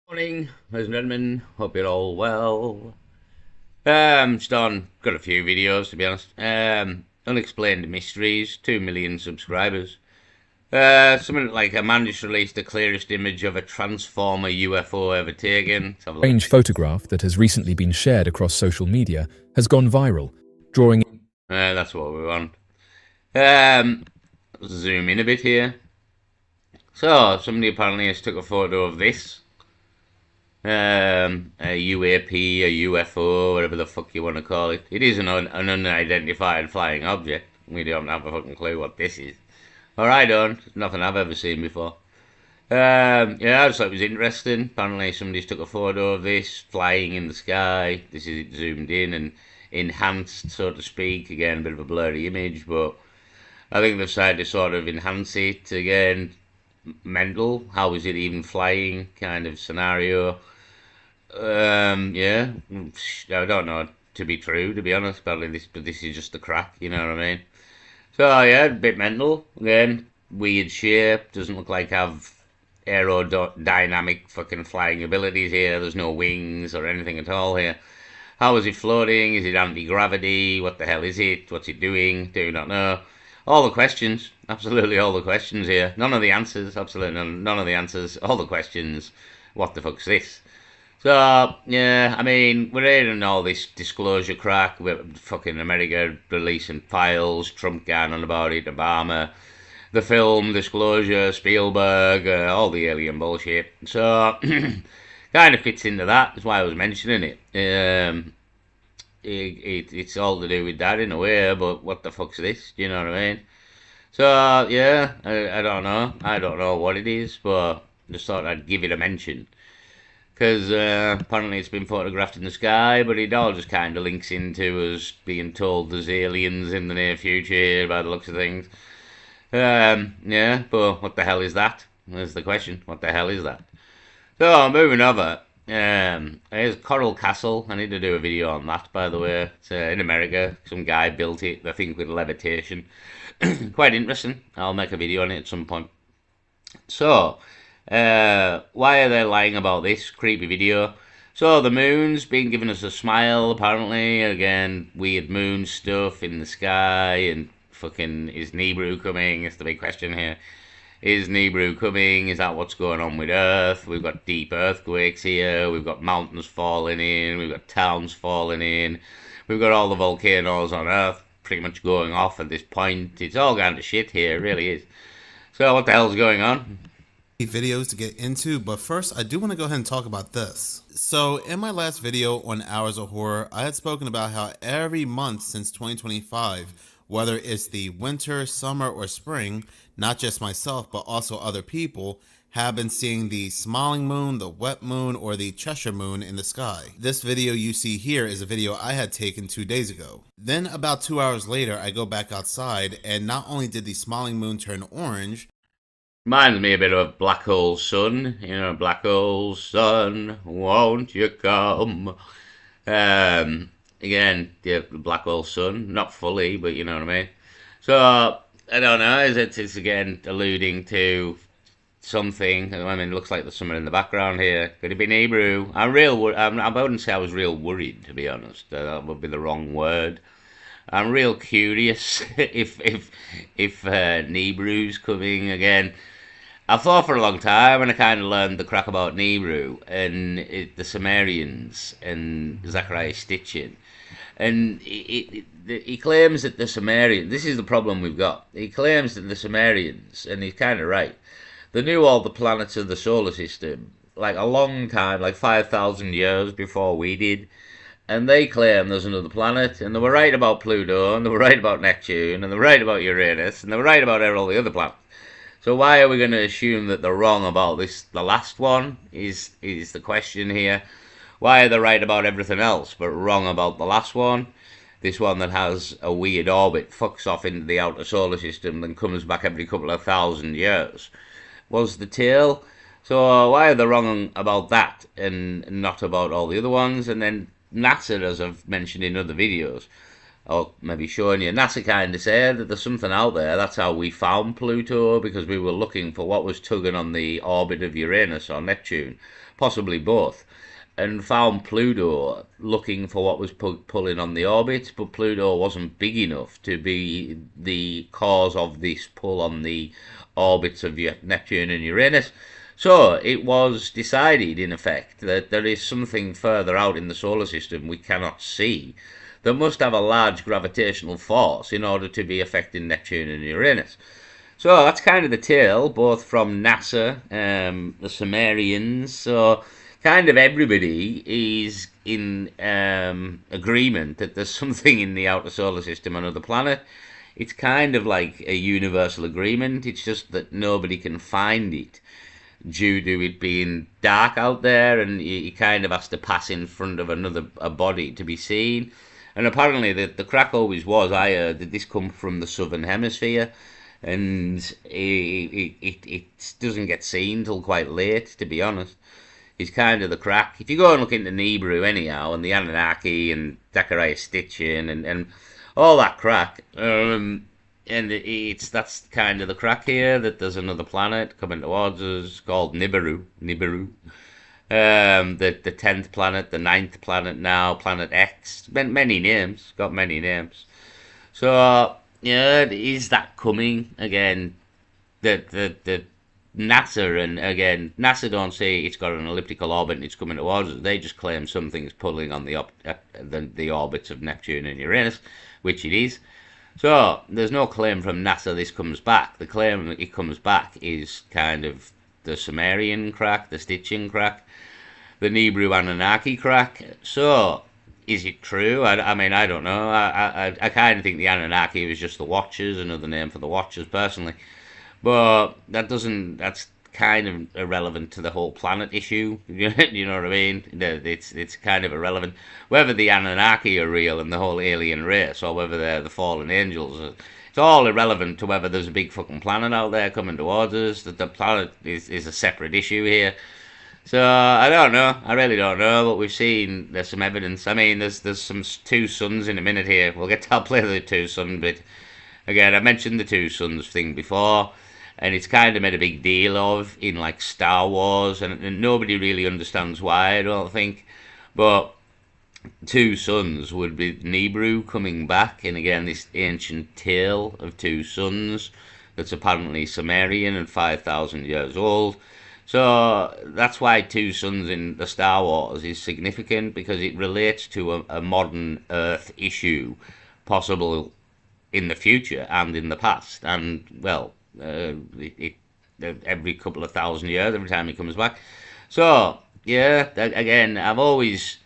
Morning, ladies and gentlemen. Hope you're all well. Just on, got a few videos to be honest. Unexplained mysteries, 2 million subscribers. Something like a man just released the clearest image of a transformer UFO ever taken. Let's have a look. Strange photograph that has recently been shared across social media has gone viral, drawing. That's what we want. Let's zoom in a bit here. So somebody apparently has took a photo of this. A UAP, a UFO, whatever the fuck you want to call it. It is an unidentified flying object. We don't have a fucking clue what this is. Or I don't. It's nothing I've ever seen before. Yeah, I just thought it was interesting. Apparently somebody's took a photo of this flying in the sky. This is it zoomed in and enhanced, so to speak. Again, a bit of a blurry image, but I think they've decided to sort of enhance it again. Mental. How is it even flying? Kind of scenario. Yeah, I don't know to be true, to be honest. But this is just the crack, you know what I mean? So yeah, a bit mental. Again, weird shape. Doesn't look like I've aerodynamic fucking flying abilities here. There's no wings or anything at all here. How is it floating? Is it anti-gravity? What the hell is it? What's it doing? Do not know. All the questions. Absolutely all the questions here. None of the answers. Absolutely none of the answers. All the questions. What the fuck's this? So, yeah, I mean, we're hearing all this disclosure crack with fucking America releasing files, Trump going on about it, Obama, the film Disclosure, Spielberg, all the alien bullshit. So, kind of fits into that. That's why I was mentioning it. It's all to do with that in a way, but what the fuck's this? Do you know what I mean? So, yeah, I don't know. I don't know what it is, but just thought I'd give it a mention. Because apparently it's been photographed in the sky, but it all just kind of links into us being told there's aliens in the near future here by the looks of things. Yeah, but what the hell is that? That's the question. What the hell is that? So, moving over. Here's Coral Castle. I need to do a video on that, by the way. It's in America. Some guy built it, I think, with levitation. Quite interesting. I'll make a video on it at some point. So, why are they lying about this creepy video? So the moon's been giving us a smile, apparently. Again, weird moon stuff in the sky, and fucking is Nibiru coming? It's the big question here. Is Nibiru coming? Is that what's going on with Earth? We've got deep earthquakes here. We've got mountains falling in. We've got towns falling in. We've got all the volcanoes on Earth pretty much going off at this point. It's all gone to shit here. It really is. So what the hell's going on? Videos to get into, but first I do want to go ahead and talk about this. So in my last video on Hours of Horror, I had spoken about how every month since 2025, whether it's the winter, summer, or spring, not just myself but also other people have been seeing the smiling moon, the wet moon, or the Cheshire moon in the sky. This video you see here is a video I had taken 2 days ago. Then about 2 hours later, I go back outside, and not only did the smiling moon turn orange, Reminds me a bit of Black Hole Sun, you know, Black Hole Sun, won't you come? Again, the Black Hole Sun, not fully, but you know what I mean. So, I don't know, it's again alluding to something. I mean, it looks like there's something in the background here. Could it be Nibiru? I wouldn't say I was real worried, to be honest. That would be the wrong word. I'm real curious if Nibiru's coming again. I've thought for a long time, and I kind of learned the crack about Nibiru and the Sumerians and Zachariah Stitchin. And he claims that the Sumerians, this is the problem we've got. He claims that the Sumerians, and he's kind of right, they knew all the planets of the solar system like a long time, like 5,000 years before we did. And they claim there's another planet, and they were right about Pluto, and they were right about Neptune, and they were right about Uranus, and they were right about all the other planets. So why are we going to assume that they're wrong about this? The last one is the question here. Why are they right about everything else, but wrong about the last one? This one that has a weird orbit, fucks off into the outer solar system, then comes back every couple of thousand years. Was the tail? So why are they wrong about that, and not about all the other ones? And then NASA, as I've mentioned in other videos, or maybe showing you. NASA kind of said that there's something out there. That's how we found Pluto, because we were looking for what was tugging on the orbit of Uranus or Neptune, possibly both, and found Pluto looking for what was pulling on the orbit, but Pluto wasn't big enough to be the cause of this pull on the orbits of Neptune and Uranus. So it was decided, in effect, that there is something further out in the solar system we cannot see that must have a large gravitational force in order to be affecting Neptune and Uranus. So that's kind of the tale, both from NASA, the Sumerians. So kind of everybody is in agreement that there's something in the outer solar system, another planet. It's kind of like a universal agreement. It's just that nobody can find it due to it being dark out there, and you kind of has to pass in front of a body to be seen. And apparently the crack always was, I heard, that this come from the southern hemisphere, and it doesn't get seen till quite late, to be honest. It's kind of the crack. If you go and look into Nibiru anyhow, and the Anunnaki and Zechariah Stitchin and all that crack, and that's kind of the crack here, that there's another planet coming towards us called Nibiru. The 10th planet, the 9th planet now, Planet X. Many names, got many names. So, yeah, is that coming? Again, the NASA, and again, NASA don't say it's got an elliptical orbit and it's coming towards us. They just claim something's pulling on the orbits of Neptune and Uranus, which it is. So there's no claim from NASA this comes back. The claim it comes back is kind of the Sumerian crack, the Stitchin crack, the Nibiru Anunnaki crack. So is it true? I mean, I don't know. I kind of think the Anunnaki was just the Watchers, another name for the Watchers, personally. But that's kind of irrelevant to the whole planet issue. You know what I mean? It's kind of irrelevant. Whether the Anunnaki are real and the whole alien race, or whether they're the fallen angels, it's all irrelevant to whether there's a big fucking planet out there coming towards us. That the planet is a separate issue here. So I don't know. I really don't know. But we've seen there's some evidence. I mean, there's some two suns in a minute here. I'll play the two sun bit. Again, I mentioned the two suns thing before, and it's kind of made a big deal of in like Star Wars, and nobody really understands why, I don't think. But two suns would be Nibiru coming back, and again this ancient tale of two suns that's apparently Sumerian and 5,000 years old. So that's why two suns in the Star Wars is significant, because it relates to a modern Earth issue possible in the future and in the past, and well, every couple of thousand years, every time he comes back. So yeah, again, I've always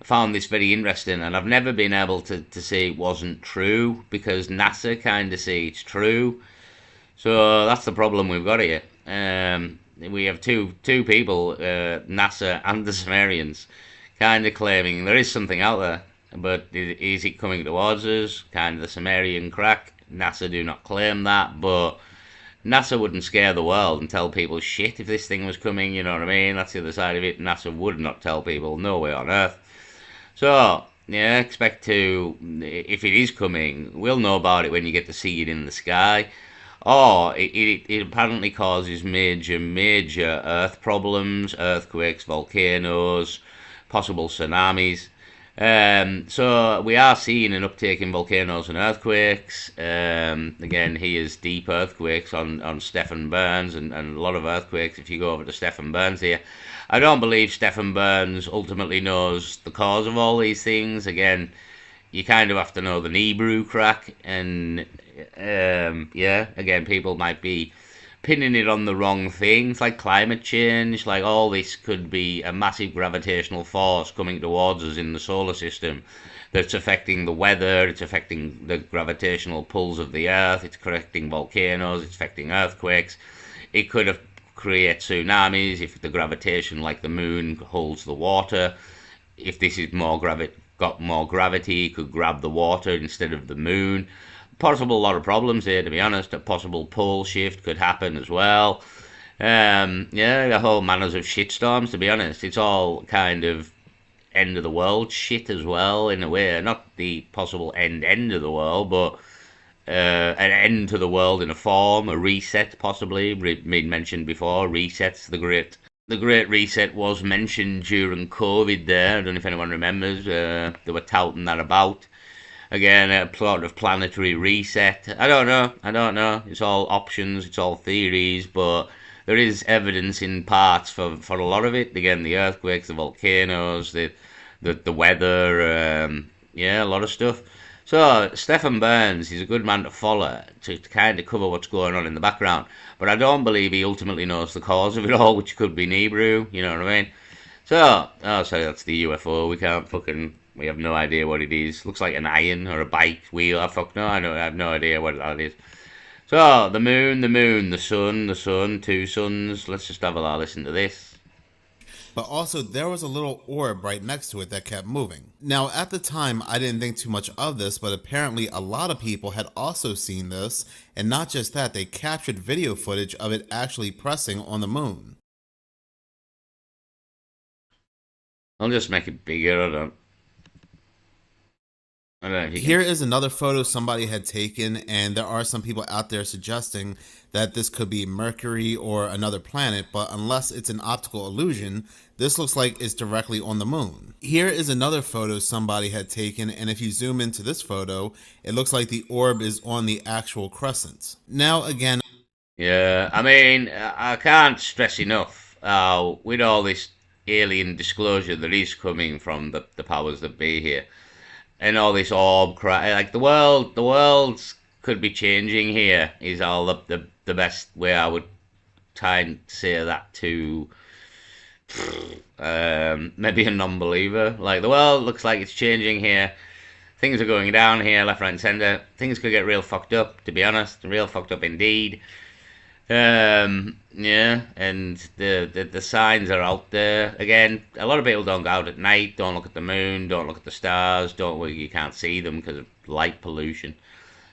found this very interesting, and I've never been able to say it wasn't true, because NASA kind of say it's true. So that's the problem we've got here. We have two people, NASA and the Sumerians, kind of claiming there is something out there, but is it coming towards us? Kind of the Sumerian crack. NASA do not claim that, but NASA wouldn't scare the world and tell people shit if this thing was coming, you know what I mean? That's the other side of it. NASA would not tell people, no way on earth. So, yeah, expect to, if it is coming, we'll know about it when you get to see it in the sky. Or it apparently causes major Earth problems, earthquakes, volcanoes, possible tsunamis. So we are seeing an uptake in volcanoes and earthquakes. Again, here's deep earthquakes on Stephen Burns, and a lot of earthquakes if you go over to Stephen Burns here. I don't believe Stephen Burns ultimately knows the cause of all these things. Again, you kind of have to know the Nibiru crack, and yeah, again, people might be pinning it on the wrong things, like climate change, like all this could be a massive gravitational force coming towards us in the solar system that's affecting the weather, it's affecting the gravitational pulls of the Earth, it's affecting volcanoes, it's affecting earthquakes. It could have create tsunamis if the gravitation, like the moon, holds the water. If this is got more gravity, it could grab the water instead of the moon. Possible a lot of problems here, to be honest. A possible pole shift could happen as well. Yeah, the whole manners of shitstorms, to be honest. It's all kind of end of the world shit as well, in a way. Not the possible end of the world, but an end to the world in a form, a reset possibly. Been mentioned before. Resets, the Great Reset was mentioned during COVID. There, I don't know if anyone remembers. They were touting that about. Again, a plot of planetary reset. I don't know. It's all options. It's all theories, but there is evidence in parts for a lot of it. Again, the earthquakes, the volcanoes, the weather, yeah, a lot of stuff. So Stefan Burns is a good man to follow to kind of cover what's going on in the background. But I don't believe he ultimately knows the cause of it all, which could be Nibiru, you know what I mean? So, oh, sorry, that's the UFO. We have no idea what it is. Looks like an iron or a bike wheel. I have no idea what that is. So, the moon, the sun, two suns. Let's just have a listen to this. But also, there was a little orb right next to it that kept moving. Now, at the time, I didn't think too much of this, but apparently a lot of people had also seen this, and not just that, they captured video footage of it actually pressing on the moon. I'll just make it bigger, I don't know if you Here is another photo somebody had taken, and there are some people out there suggesting that this could be Mercury or another planet, but unless it's an optical illusion, this looks like it's directly on the moon. Here is another photo somebody had taken, and if you zoom into this photo, it looks like the orb is on the actual crescent. Now again, Yeah, I mean, I can't stress enough with all this alien disclosure that is coming from the powers that be here, and all this orb crap. Like the world could be changing here. Is all the best way I would try and say that to maybe a non-believer. Like the world looks like it's changing here. Things are going down here, left, right, and centre. Things could get real fucked up. To be honest, real fucked up indeed. Yeah, and the signs are out there. Again, a lot of people don't go out at night, don't look at the moon, don't look at the stars, you can't see them because of light pollution.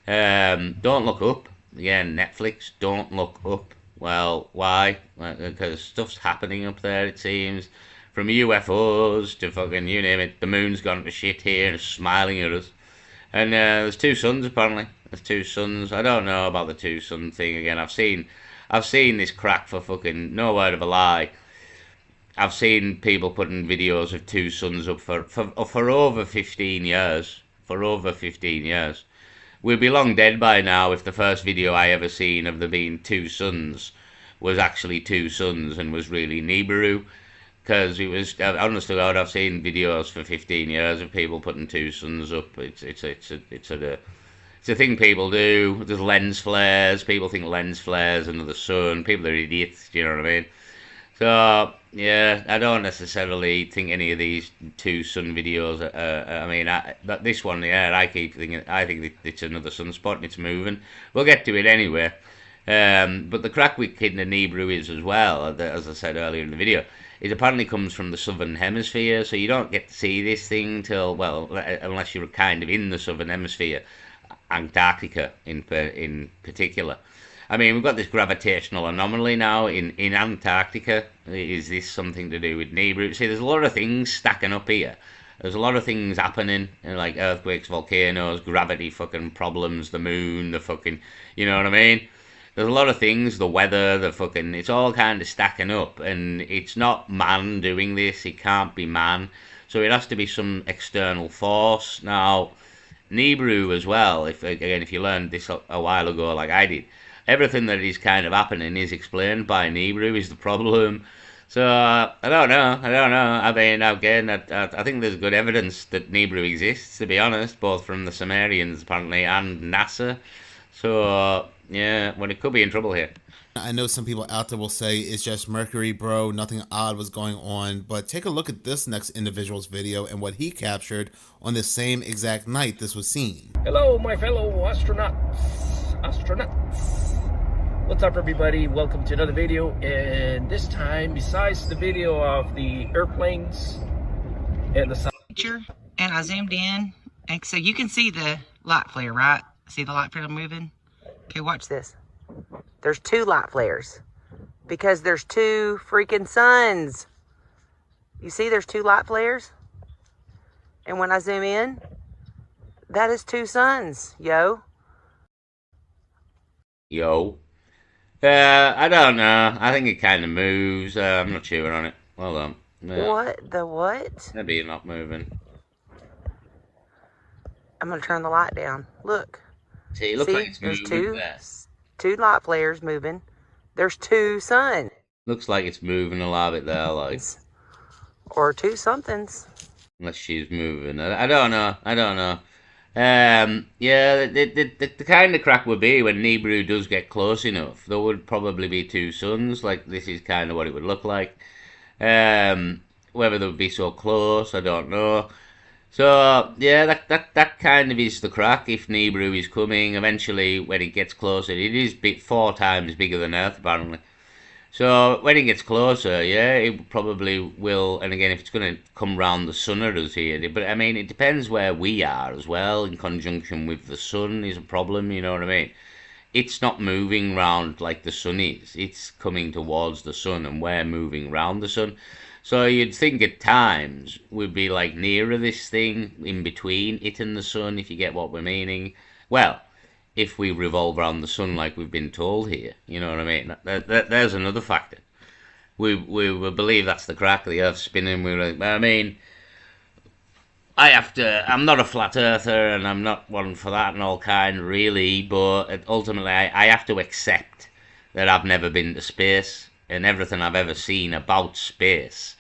Don't look up. Again, Netflix, don't look up. Well, why? Because stuff's happening up there, it seems. From UFOs to fucking, you name it, the moon's gone to shit here and is smiling at us. And there's two suns apparently. There's two suns. I don't know about the two sun thing again. I've seen this crack for fucking no word of a lie. I've seen people putting videos of two suns up for over 15 years. For over 15 years. We'd be long dead by now if the first video I ever seen of there being two suns was actually two suns and was really Nibiru. Because it was, honest to God, I've seen videos for 15 years of people putting two suns up. It's a thing people do. There's lens flares. People think lens flares another sun. People are idiots. Do you know what I mean? So yeah, I don't necessarily think any of these two sun videos. I mean, this one, yeah, I keep thinking. I think it's another sunspot and it's moving. We'll get to it anyway. But the crack with Kidna Nibiru is as well, as I said earlier in the video. It apparently comes from the southern hemisphere, so you don't get to see this thing till, well, unless you're kind of in the southern hemisphere, Antarctica in particular. I mean, we've got this gravitational anomaly now in Antarctica. Is this something to do with Nibiru? See, there's a lot of things stacking up here. There's a lot of things happening, like earthquakes, volcanoes, gravity fucking problems, the moon, the fucking, you know what I mean? There's a lot of things, the weather, it's all kind of stacking up, and it's not man doing this, it can't be man, so it has to be some external force. Now, Nibiru as well, if you learned this a while ago like I did, everything that is kind of happening is explained by Nibiru is the problem. So, I don't know, I mean, again, I think there's good evidence that Nibiru exists, to be honest, both from the Sumerians, apparently, and NASA. So, yeah, well, it could be in trouble here. I know some people out there will say it's just Mercury, bro, nothing odd was going on, but take a look at this next individual's video and what he captured on the same exact night this was seen. Hello, my fellow astronauts. What's up, everybody? Welcome to another video, and this time, besides the video of the airplanes and the picture, and I zoomed in, and so you can see the light flare, right? See the light flare moving? Okay, watch this. There's two light flares because there's two freaking suns. You see there's two light flares? And when I zoom in, that is two suns, yo. Yo. I don't know. I think it kind of moves. I'm not sure on it. Hold on. What the what? Maybe you're not moving. I'm gonna turn the light down. Look. See, it looks like it's there's moving there. two light flares moving. There's two suns. Looks like it's moving a little bit there, like. Or two somethings. Unless she's moving. I don't know. I don't know. Yeah, the kind of crack would be when Nibiru does get close enough. There would probably be two suns. Like, this is kind of what it would look like. Whether they would be so close, I don't know. So, yeah, that kind of is the crack. If Nibiru is coming, eventually, when it gets closer, it is 4 times bigger than Earth, apparently. So, when it gets closer, yeah, it probably will, and again, if it's going to come round the sun at us here, but I mean, it depends where we are as well, in conjunction with the sun is a problem, you know what I mean? It's not moving round like the sun is, it's coming towards the sun, and we're moving round the sun. So you'd think at times we'd be like nearer this thing, in between it and the sun, if you get what we're meaning. Well, if we revolve around the sun like we've been told here, you know what I mean? There's another factor. We believe that's the crack, the Earth's spinning. I mean, I'm not a flat earther, and I'm not one for that and all kind, really, but ultimately I have to accept that I've never been to space, and everything I've ever seen about space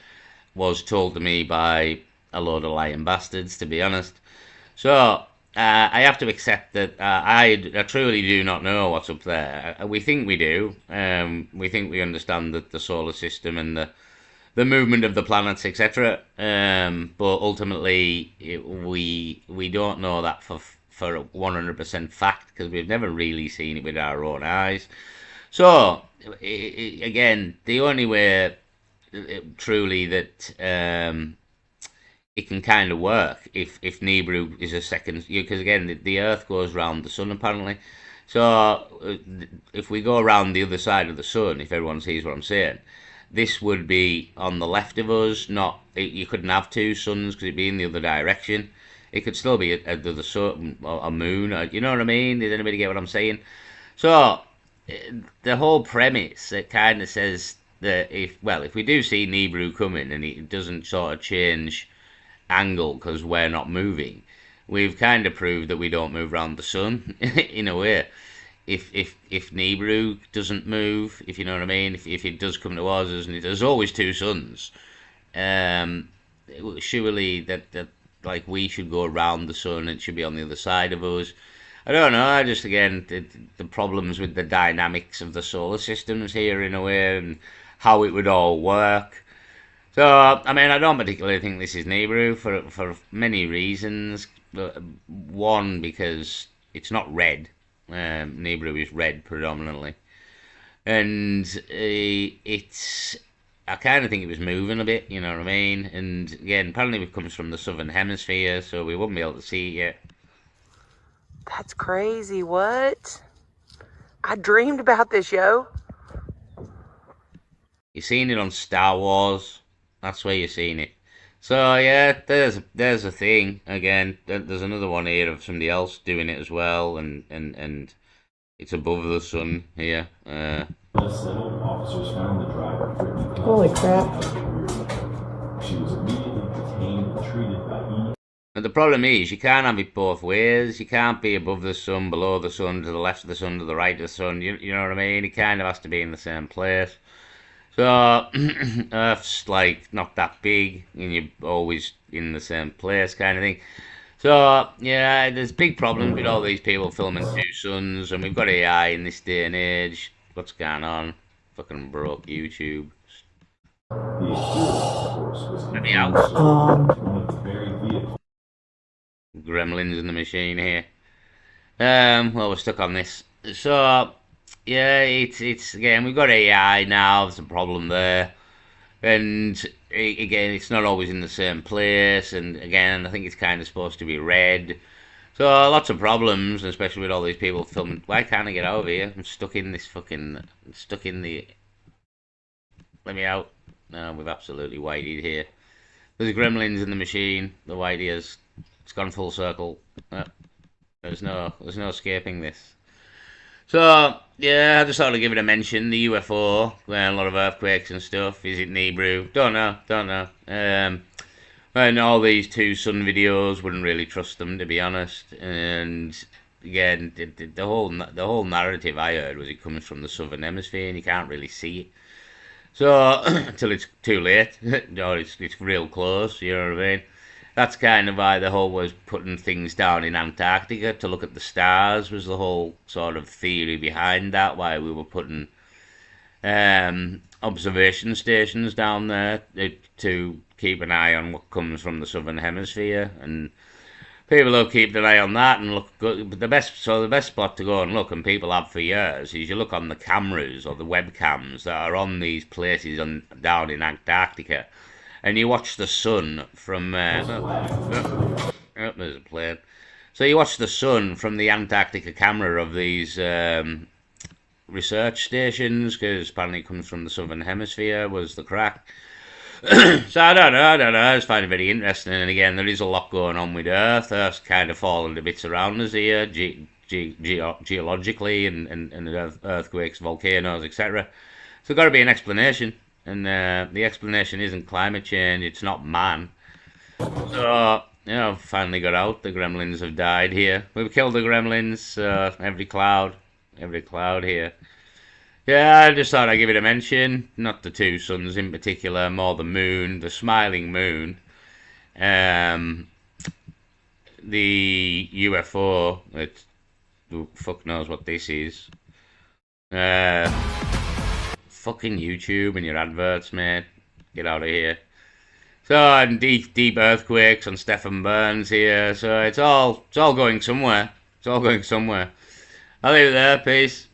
was told to me by a load of lying bastards, to be honest. So, I have to accept that I truly do not know what's up there. We think we do. We think we understand the solar system and the movement of the planets, etc. But ultimately, we don't know that for 100% fact, because we've never really seen it with our own eyes. So, again, the only way truly that it can kind of work if Nibiru is a second, because again, the Earth goes round the sun apparently. So if we go around the other side of the sun, if everyone sees what I'm saying, this would be on the left of us. You couldn't have two suns because it'd be in the other direction. It could still be the sun, a moon. You know what I mean? Did anybody get what I'm saying? So the whole premise, it kind of says that if we do see Nibiru coming and it doesn't sort of change angle because we're not moving, we've kind of proved that we don't move around the sun in a way. If Nibiru doesn't move, if you know what I mean, if it does come towards us, and there's always two suns, surely that like we should go around the sun, it should be on the other side of us. I don't know, I just, again, the problems with the dynamics of the solar systems here in a way, and how it would all work. So, I mean, I don't particularly think this is Nibiru for many reasons. One, because it's not red. Nibiru is red predominantly. And I kind of think it was moving a bit, you know what I mean? And again, apparently it comes from the southern hemisphere, so we wouldn't be able to see it yet. That's crazy, what? I dreamed about this, yo. You've seen it on Star Wars. That's where you've seen it. So yeah, there's a thing. Again, there's another one here of somebody else doing it as well, and it's above the sun here. Officers found the driver. Holy crap. She was immediately detained and treated by EMS. And the problem is, you can't have it both ways. You can't be above the sun, below the sun, to the left of the sun, to the right of the sun. You know what I mean? It kind of has to be in the same place. So, Earth's like not that big, and you're always in the same place, kind of thing. So, yeah, there's big problems with all these people filming two suns, and we've got AI in this day and age. What's going on? Fucking broke YouTube. The exterior force was Let me out. one of the very vehicles. Gremlins in the machine here. Well, we're stuck on this. So, yeah, it's again, we've got AI now. There's a problem there, and again, it's not always in the same place. And again, I think it's kind of supposed to be red. So lots of problems, especially with all these people filming. Why can't I get over here? I'm stuck in this fucking. Let me out. No, we've absolutely whited here. There's gremlins in the machine. The white ears. It's gone full circle. There's no escaping this. So yeah, I just thought I'd give it a mention. The UFO, a lot of earthquakes and stuff. Is it Nibiru? Don't know. And all these two sun videos, wouldn't really trust them, to be honest. And again, the whole narrative I heard was it comes from the southern hemisphere, and you can't really see it. So until it's too late, or it's real close. You know what I mean? That's kind of why the whole was putting things down in Antarctica to look at the stars was the whole sort of theory behind that. Why we were putting observation stations down there to keep an eye on what comes from the southern hemisphere, and people will keep an eye on that and look good. But the best spot to go and look, and people have for years, is you look on the cameras or the webcams that are on these places down in Antarctica, and you watch the sun from. There's a plane. So you watch the sun from the Antarctica camera of these research stations, because apparently it comes from the southern hemisphere. Was the crack? So I don't know. I just find it very interesting. And again, there is a lot going on with Earth. Earth's kind of falling to bits around us here, geologically, and earthquakes, volcanoes, etc. So got to be an explanation. And the explanation isn't climate change. It's not man. So finally got out. The gremlins have died here. We've killed the gremlins. Every cloud here. Yeah, I just thought I'd give it a mention. Not the two suns in particular, more the moon, the smiling moon. The UFO, who fuck knows what this is. Fucking YouTube and your adverts, mate. Get out of here. So, and deep earthquakes on Stephen Burns here. So it's all going somewhere. I'll leave it there. Peace.